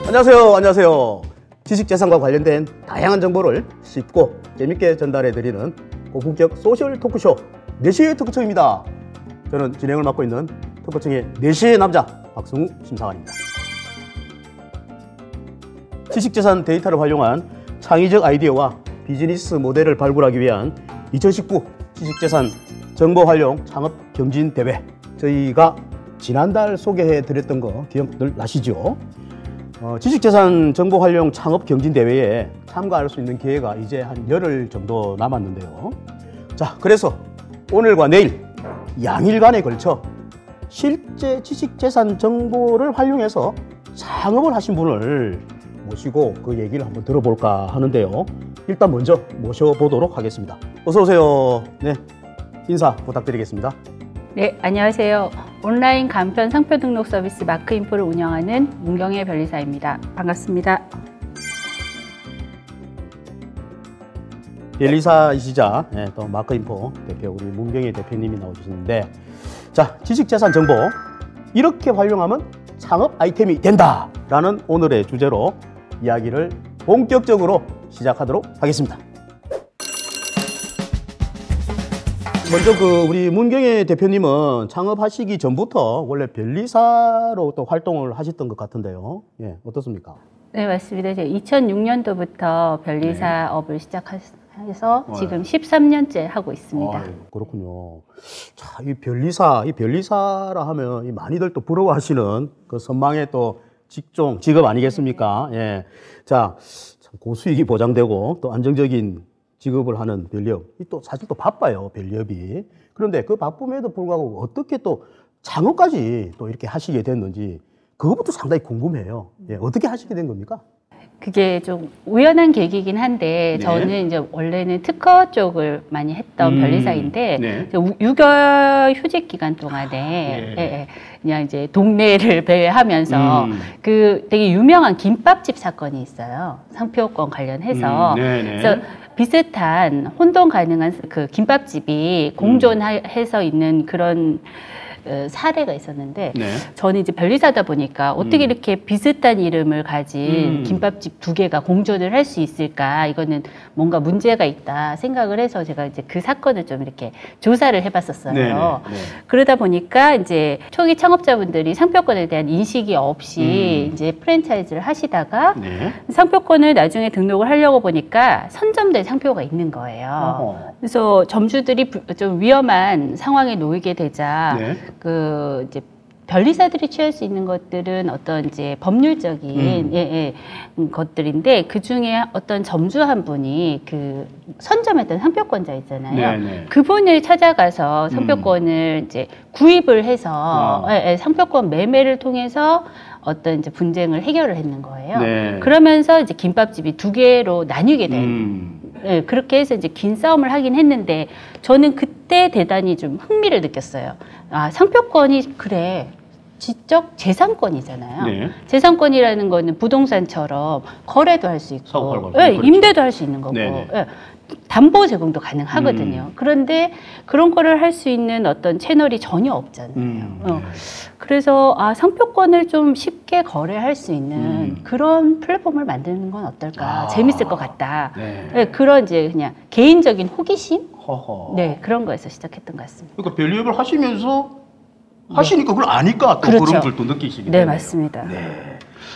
안녕하세요. 안녕하세요. 지식재산과 관련된 다양한 정보를 쉽고 재밌게 전달해드리는 고품격 소셜 토크쇼 4시의 토크청입니다. 저는 진행을 맡고 있는 토크청의 4시의 남자 박승우 심사관입니다. 지식재산 데이터를 활용한 창의적 아이디어와 비즈니스 모델을 발굴하기 위한 2019 지식재산 정보활용 창업 경진대회, 저희가 지난달 소개해드렸던 거 기억들 나시죠? 지식재산 정보활용 창업 경진대회에 참가할 수 있는 기회가 이제 한 열흘 정도 남았는데요. 자, 그래서 오늘과 내일 양일간에 걸쳐 실제 지식재산 정보를 활용해서 창업을 하신 분을 모시고 그 얘기를 한번 들어볼까 하는데요. 일단 먼저 모셔보도록 하겠습니다. 어서 오세요. 네, 인사 부탁드리겠습니다. 네, 안녕하세요. 온라인 간편 상표 등록 서비스 마크인포를 운영하는 문경의 변리사입니다. 반갑습니다. 변리사이시자 네, 또 마크인포 대표 우리 문경의 대표님이 나오셨는데, 자, 지식재산 정보 이렇게 활용하면 창업 아이템이 된다라는 오늘의 주제로 이야기를 본격적으로 시작하도록 하겠습니다. 먼저 우리 문경의 대표님은 창업하시기 전부터 원래 변리사로 또 활동을 하셨던 것 같은데요. 예, 어떻습니까? 네, 맞습니다. 제가 2006년도부터 변리사업을 시작해서 지금 13년째 하고 있습니다. 그렇군요. 자, 이 변리사라 하면 이 많이들 또 부러워하시는 그 선망의 또 직종, 직업 아니겠습니까? 예. 자, 참 고수익이 보장되고 또 안정적인 직업을 하는 변리업. 또 사실 또 바빠요, 변리업이. 그런데 그 바쁨에도 불구하고 어떻게 또 창업까지 또 이렇게 하시게 됐는지 그것부터 상당히 궁금해요. 예, 어떻게 하시게 된 겁니까? 그게 좀 우연한 계기이긴 한데, 네. 저는 이제 원래는 특허 쪽을 많이 했던 변리사인데, 네. 6개월 휴직 기간 동안에 그냥 이제 동네를 배회하면서 그 되게 유명한 김밥집 사건이 있어요. 상표권 관련해서. 그래서 비슷한 혼동 가능한 그 김밥집이 공존해서 있는 그런 사례가 있었는데, 저는 이제 변리사다 보니까 어떻게 이렇게 비슷한 이름을 가진 김밥집 2개가 공존을 할 수 있을까, 이거는 뭔가 문제가 있다 생각을 해서 제가 이제 그 사건을 좀 이렇게 조사를 해봤었어요. 그러다 보니까 이제 초기 창업자분들이 상표권에 대한 인식이 없이 이제 프랜차이즈를 하시다가 상표권을 나중에 등록을 하려고 보니까 선점된 상표가 있는 거예요. 그래서 점주들이 좀 위험한 상황에 놓이게 되자 이제 변리사들이 취할 수 있는 것들은 어떤 이제 법률적인 것들인데, 그 중에 어떤 점주 한 분이 그 선점했던 상표권자 있잖아요. 그분을 찾아가서 상표권을 이제 구입을 해서 상표권 매매를 통해서 어떤 이제 분쟁을 해결을 했는 거예요. 그러면서 이제 김밥집이 2개로 나뉘게 된. 그렇게 해서 이제 긴 싸움을 하긴 했는데, 저는 그때 대단히 좀 흥미를 느꼈어요. 아, 상표권이 그래, 지적 재산권이잖아요. 재산권이라는 거는 부동산처럼 거래도 할 수 있고, 임대도 할 수 있는 거고, 담보 제공도 가능하거든요. 그런데 그런 거를 할 수 있는 어떤 채널이 전혀 없잖아요. 그래서 상표권을 좀 쉽게 거래할 수 있는 그런 플랫폼을 만드는 건 어떨까? 재밌을 것 같다. 그런 이제 그냥 개인적인 호기심? 그런 거에서 시작했던 것 같습니다. 그러니까 변리업을 하시면서 하시니까 그걸 아니까 또 그런 걸 또 느끼시게 되네요. 맞습니다.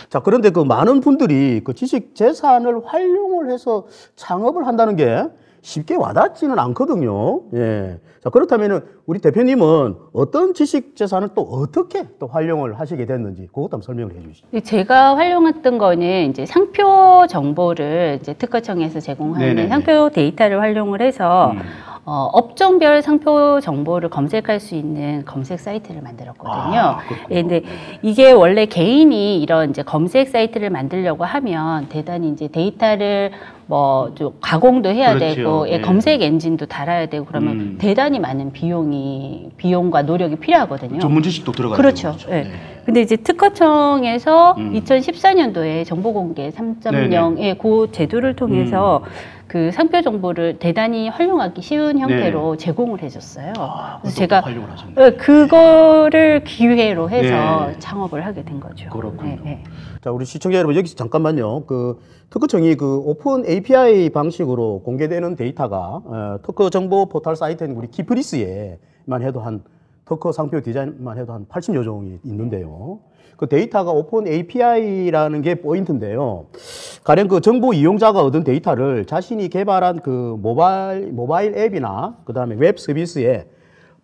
자, 그런데 그 많은 분들이 그 지식 재산을 활용을 해서 창업을 한다는 게 쉽게 와닿지는 않거든요. 예. 자, 그렇다면은 우리 대표님은 어떤 지식 재산을 또 어떻게 또 활용을 하시게 됐는지 그것도 한번 설명을 해 주시죠. 제가 활용했던 거는 이제 상표 정보를 이제 특허청에서 제공하는 상표 데이터를 활용을 해서 업종별 상표 정보를 검색할 수 있는 검색 사이트를 만들었거든요. 근데 이게 원래 개인이 이런 이제 검색 사이트를 만들려고 하면 대단히 이제 데이터를 뭐 좀 가공도 해야 그렇죠. 되고 예, 검색 엔진도 달아야 되고 그러면 대단히 많은 비용과 노력이 필요하거든요. 전문 지식도 들어가죠. 그렇죠. 예. 근데 이제 특허청에서 2014년도에 정보공개 3.0의 그 제도를 통해서 그 상표 정보를 대단히 활용하기 쉬운 형태로 제공을 해줬어요. 그래서 제가 활용을 하셨네요. 그거를 기회로 해서 창업을 하게 된 거죠. 그렇군요. 자, 우리 시청자 여러분 여기서 잠깐만요. 그 특허청이 그 오픈 API 방식으로 공개되는 데이터가 특허 정보 포털 사이트인 우리 키프리스에만 해도 한 특허 상표 디자인만 해도 한 80여 종이 있는데요. 그 데이터가 오픈 API라는 게 포인트인데요. 가령 그 정보 이용자가 얻은 데이터를 자신이 개발한 그 모바일 앱이나 그 다음에 웹 서비스에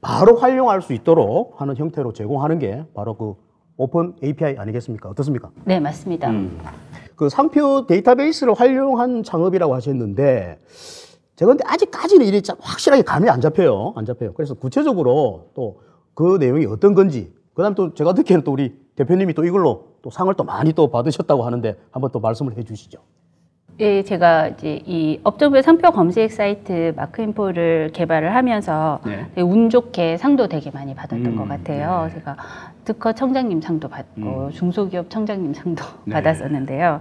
바로 활용할 수 있도록 하는 형태로 제공하는 게 바로 그 오픈 API 아니겠습니까? 어떻습니까? 네, 맞습니다. 그 상표 데이터베이스를 활용한 창업이라고 하셨는데 제가 근데 아직까지는 이게 확실하게 감이 안 잡혀요. 그래서 구체적으로 또 그 내용이 어떤 건지, 그 다음 또 제가 듣기에는 또 우리 대표님이 또 이걸로 또 상을 또 많이 또 받으셨다고 하는데 한번 또 말씀을 해 주시죠. 예, 제가 이제 이 업종별 상표 검색 사이트 마크인포를 개발을 하면서 운 좋게 상도 되게 많이 받았던 것 같아요. 제가 특허 청장님 상도 받고 중소기업 청장님 상도 받았었는데요.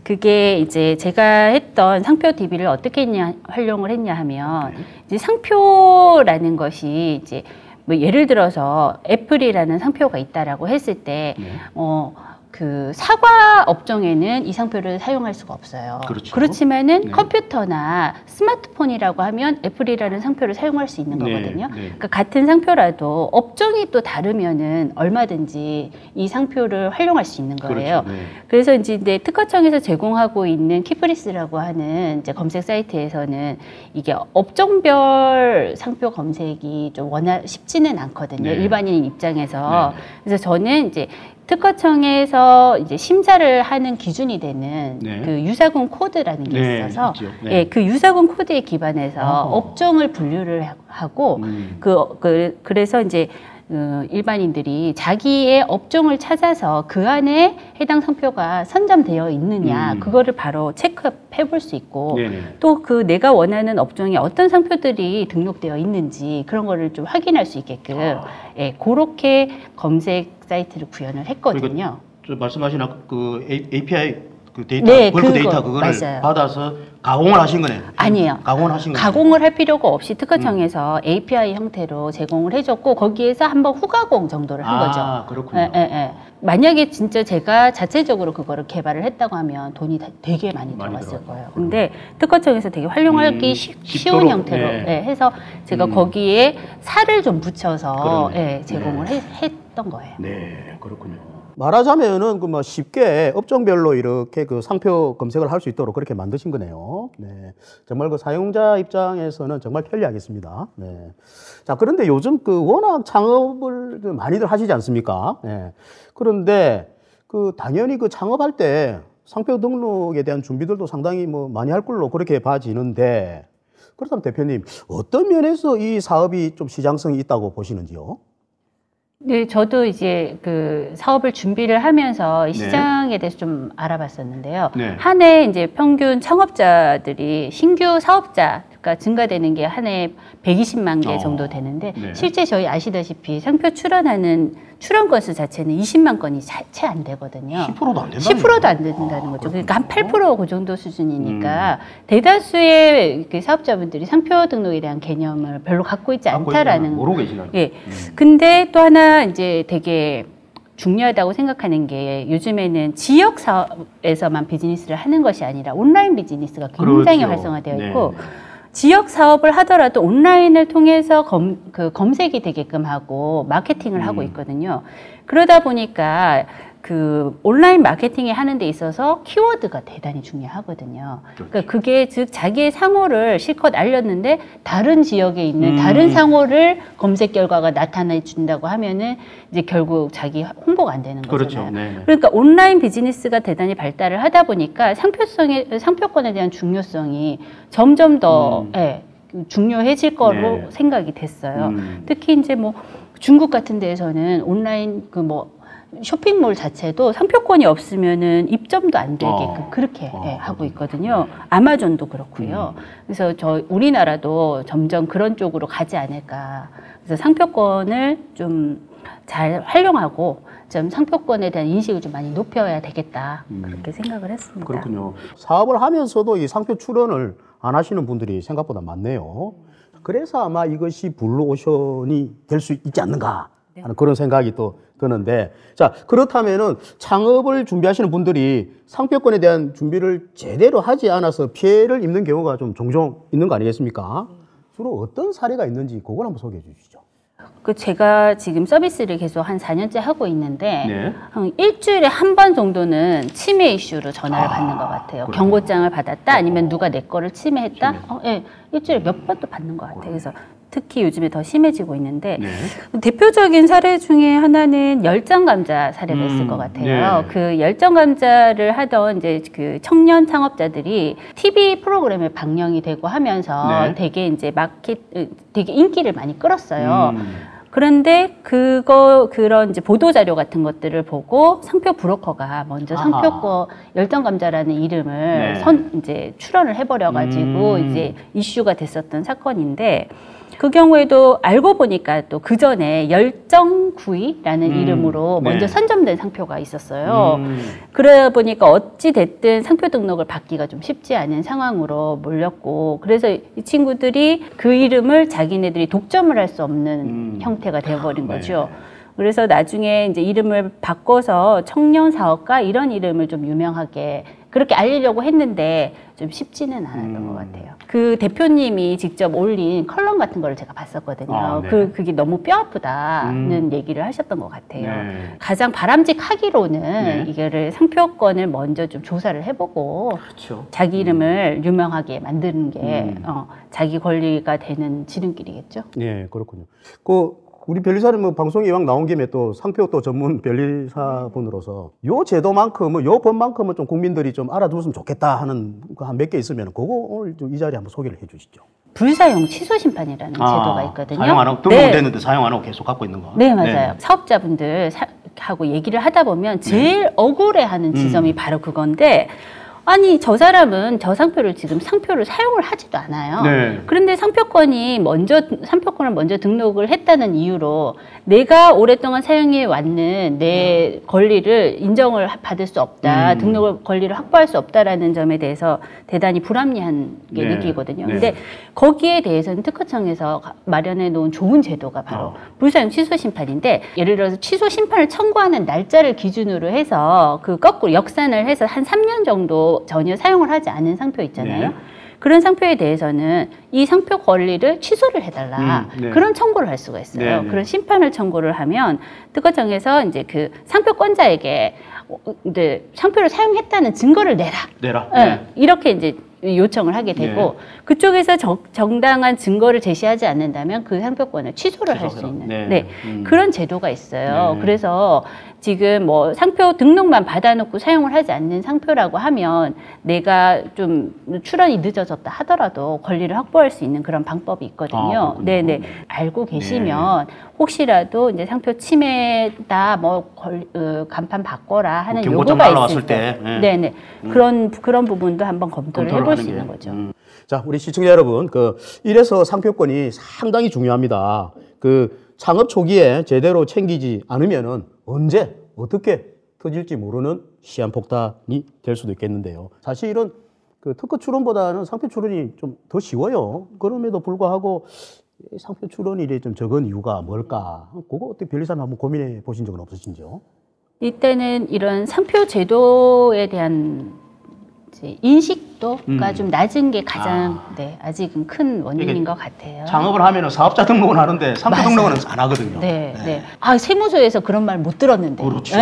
그게 이제 제가 했던 상표 DB를 어떻게 활용을 했냐 하면 이제 상표라는 것이 이제 뭐 예를 들어서 애플이라는 상표가 있다라고 했을 때 그 사과 업종에는 이 상표를 사용할 수가 없어요. 그렇죠. 그렇지만은 컴퓨터나 스마트폰이라고 하면 애플이라는 상표를 사용할 수 있는 거거든요. 그러니까 같은 상표라도 업종이 또 다르면은 얼마든지 이 상표를 활용할 수 있는 거예요. 그렇죠. 그래서 이제 특허청에서 제공하고 있는 키프리스라고 하는 이제 검색 사이트에서는 이게 업종별 상표 검색이 좀 쉽지는 않거든요. 일반인 입장에서. 그래서 저는 이제 특허청에서 이제 심사를 하는 기준이 되는 그 유사군 코드라는 게 있어서 그 유사군 코드에 기반해서 업종을 분류를 하고 그래서 이제 일반인들이 자기의 업종을 찾아서 그 안에 해당 상표가 선점되어 있느냐 그거를 바로 체크해 볼 수 있고 또 그 내가 원하는 업종에 어떤 상표들이 등록되어 있는지 그런 거를 좀 확인할 수 있게끔 그렇게 검색 사이트를 구현을 했거든요. 말씀하신 그 API 그 데이터, 벌크 데이터 그거를 받아서 가공을 하신 거네요. 아니에요. 가공을 하신 거예요. 가공을 할 필요가 없이 특허청에서 API 형태로 제공을 해줬고 거기에서 한번 후가공 정도를 한 거죠. 그렇군요. 만약에 진짜 제가 자체적으로 그거를 개발을 했다고 하면 돈이 되게 많이 들어갔을 거예요. 근데 특허청에서 되게 활용하기 쉬운 형태로 해서 제가 거기에 살을 좀 붙여서 제공을 했던 거예요. 네, 그렇군요. 말하자면은 그 뭐 쉽게 업종별로 이렇게 그 상표 검색을 할 수 있도록 그렇게 만드신 거네요. 네. 정말 그 사용자 입장에서는 정말 편리하겠습니다. 네. 자, 그런데 요즘 그 워낙 창업을 많이들 하시지 않습니까? 네. 그런데 그 당연히 그 창업할 때 상표 등록에 대한 준비들도 상당히 뭐 많이 할 걸로 그렇게 봐지는데 그렇다면 대표님 어떤 면에서 이 사업이 좀 시장성이 있다고 보시는지요? 네, 저도 이제 그 사업을 준비를 하면서 이 시장에 대해서 좀 알아봤었는데요. 한 해 이제 평균 창업자들이 신규 사업자가 증가되는 게 한 해 120만 개 정도 되는데 실제 저희 아시다시피 상표 출원하는 출원 건수 자체는 20만 건이 채 안 되거든요. 10%도 안 된다는 10%도 안 된다는 거죠. 그러니까 한 8% 그 정도 수준이니까 대다수의 그 사업자분들이 상표 등록에 대한 개념을 별로 갖고 있지 않다라는 모르고 계시나요? 근데 또 하나 이제 되게 중요하다고 생각하는 게 요즘에는 지역 사업에서만 비즈니스를 하는 것이 아니라 온라인 비즈니스가 굉장히 활성화되어 있고 지역 사업을 하더라도 온라인을 통해서 검색이 되게끔 하고 마케팅을 하고 있거든요. 그러다 보니까 그 온라인 마케팅에 하는 데 있어서 키워드가 대단히 중요하거든요. 그러니까 그게 즉 자기의 상호를 실컷 알렸는데 다른 지역에 있는 다른 상호를 검색 결과가 나타내 준다고 하면은 이제 결국 자기 홍보가 안 되는 거잖아요. 그렇죠. 그러니까 온라인 비즈니스가 대단히 발달을 하다 보니까 상표권에 대한 중요성이 점점 더 중요해질 거로 생각이 됐어요. 특히 이제 뭐 중국 같은 데에서는 온라인 그 뭐 쇼핑몰 자체도 상표권이 없으면은 입점도 안 되게끔 그렇게 하고 있거든요. 아마존도 그렇고요. 그래서 우리나라도 점점 그런 쪽으로 가지 않을까. 그래서 상표권을 좀 잘 활용하고 좀 상표권에 대한 인식을 좀 많이 높여야 되겠다. 그렇게 생각을 했습니다. 그렇군요. 사업을 하면서도 이 상표 출원을 안 하시는 분들이 생각보다 많네요. 그래서 아마 이것이 블루오션이 될 수 있지 않는가 하는 그런 생각이 또 드는데, 자, 그렇다면은 창업을 준비하시는 분들이 상표권에 대한 준비를 제대로 하지 않아서 피해를 입는 경우가 좀 종종 있는 거 아니겠습니까? 주로 어떤 사례가 있는지 그걸 한번 소개해 주시죠. 제가 지금 서비스를 계속 한 4년째 하고 있는데 한 일주일에 한 번 정도는 침해 이슈로 전화를 받는 것 같아요. 그렇구나. 경고장을 받았다 아니면 누가 내 거를 침해했다. 예, 일주일에 몇 번도 받는 것 같아요. 그래서 특히 요즘에 더 심해지고 있는데 대표적인 사례 중에 하나는 열정감자 사례가 있을 것 같아요. 그 열정감자를 하던 이제 그 청년 창업자들이 TV 프로그램에 방영이 되고 하면서 되게 이제 되게 인기를 많이 끌었어요. 그런데 그런 이제 보도 자료 같은 것들을 보고 상표 브로커가 먼저 상표권 열정감자라는 이름을 이제 출원을 해버려가지고 이제 이슈가 됐었던 사건인데, 그 경우에도 알고 보니까 또 그 전에 열정구이라는 이름으로 먼저 선점된 상표가 있었어요. 그러다 보니까 어찌 됐든 상표 등록을 받기가 좀 쉽지 않은 상황으로 몰렸고, 그래서 이 친구들이 그 이름을 자기네들이 독점을 할 수 없는 형태가 되어버린 거죠. 그래서 나중에 이제 이름을 바꿔서 청년 사업가 이런 이름을 좀 유명하게 그렇게 알리려고 했는데 좀 쉽지는 않았던 것 같아요. 그 대표님이 직접 올린 컬럼 같은 걸 제가 봤었거든요. 그게 너무 뼈 아프다는 얘기를 하셨던 것 같아요. 가장 바람직하기로는 이거를 상표권을 먼저 좀 조사를 해보고 자기 이름을 유명하게 만드는 게 자기 권리가 되는 지름길이겠죠. 네, 그렇군요. 우리 변리사는 뭐 방송에 이왕 나온 김에 또 상표 또 전문 변리사분으로서 요 제도만큼은 요 법만큼은 좀 국민들이 좀 알아두었으면 좋겠다 하는 거 한 몇 개 있으면 그거 오늘 좀 이 자리에 한번 소개를 해 주시죠. 불사용 취소 심판이라는 제도가 있거든요. 사용 안 하고 등록됐는데 사용 안 하고 계속 갖고 있는 거. 네, 맞아요. 사업자분들 하고 얘기를 하다 보면 제일 억울해하는 지점이 바로 그건데, 아니 저 사람은 저 상표를 지금 상표를 사용을 하지도 않아요. 그런데 상표권을 먼저 등록을 했다는 이유로 내가 오랫동안 사용해 왔는 내 권리를 인정을 받을 수 없다, 등록을 권리를 확보할 수 없다라는 점에 대해서 대단히 불합리한 게 느끼거든요. 근데 거기에 대해서는 특허청에서 마련해 놓은 좋은 제도가 바로 불사용 취소 심판인데, 예를 들어서 취소 심판을 청구하는 날짜를 기준으로 해서 그 거꾸로 역산을 해서 한 3년 정도 전혀 사용을 하지 않은 상표 있잖아요. 그런 상표에 대해서는 이 상표 권리를 취소를 해달라. 그런 청구를 할 수가 있어요. 그런 심판을 청구를 하면 특허청에서 이제 그 상표권자에게 이제 상표를 사용했다는 증거를 내라. 이렇게 이제 요청을 하게 되고, 그쪽에서 정당한 증거를 제시하지 않는다면 그 상표권을 취소를 할 수 있는 그런 제도가 있어요. 그래서 지금 뭐 상표 등록만 받아놓고 사용을 하지 않는 상표라고 하면 내가 좀 출원이 늦어졌다 하더라도 권리를 확보할 수 있는 그런 방법이 있거든요. 네네. 알고 계시면 혹시라도 이제 상표 침해다, 뭐 간판 바꿔라 하는 요구가 있을 때, 네네. 그런 부분도 한번 검토를 해볼 수 있는 거죠. 자, 우리 시청자 여러분, 이래서 상표권이 상당히 중요합니다. 창업 초기에 제대로 챙기지 않으면은 언제 어떻게 터질지 모르는 시한폭탄이 될 수도 있겠는데요. 사실은 특허 출원보다는 상표 출원이 좀 더 쉬워요. 그럼에도 불구하고 상표 출원이 좀 적은 이유가 뭘까? 그거 어떻게 변리사님 한번 고민해 보신 적은 없으신지요? 이때는 이런 상표 제도에 대한 인식도가 좀 낮은 게 가장 아직은 큰 원인인 것 같아요. 창업을 하면은 사업자 등록은 하는데 상표 등록은 안 하거든요. 세무서에서 그런 말 못 들었는데. 그렇죠.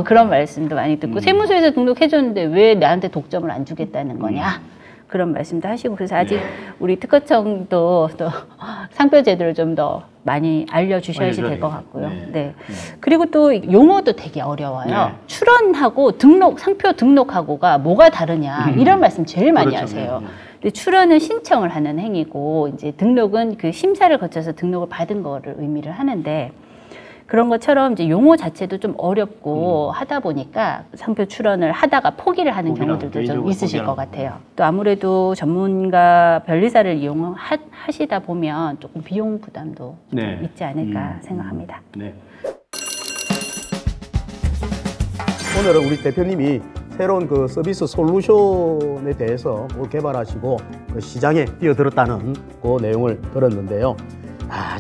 그런 말씀도 많이 듣고 세무서에서 등록해줬는데 왜 나한테 독점을 안 주겠다는 거냐. 그런 말씀도 하시고, 그래서 아직 우리 특허청도 또 상표 제도를 좀 더 많이 알려주셔야 될 것 같고요. 그리고 또 용어도 되게 어려워요. 출원하고 상표 등록하고가 뭐가 다르냐, 이런 말씀 제일 많이 하세요. 근데 출원은 신청을 하는 행위고, 이제 등록은 그 심사를 거쳐서 등록을 받은 거를 의미를 하는데, 그런 것처럼 이제 용어 자체도 좀 어렵고 하다 보니까 상표 출원을 하다가 포기를 하는 경우들도 좀 있으실 것 같아요. 또 아무래도 전문가 변리사를 이용하시다 보면 조금 비용 부담도 네. 있지 않을까 생각합니다. 네. 오늘은 우리 대표님이 새로운 그 서비스 솔루션에 대해서 개발하시고 그 시장에 뛰어들었다는 그 내용을 들었는데요.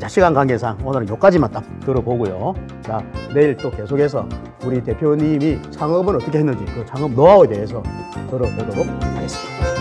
자, 시간 관계상 오늘은 여기까지만 딱 들어보고요. 자, 내일 또 계속해서 우리 대표님이 창업은 어떻게 했는지 그 창업 노하우에 대해서 들어보도록 하겠습니다.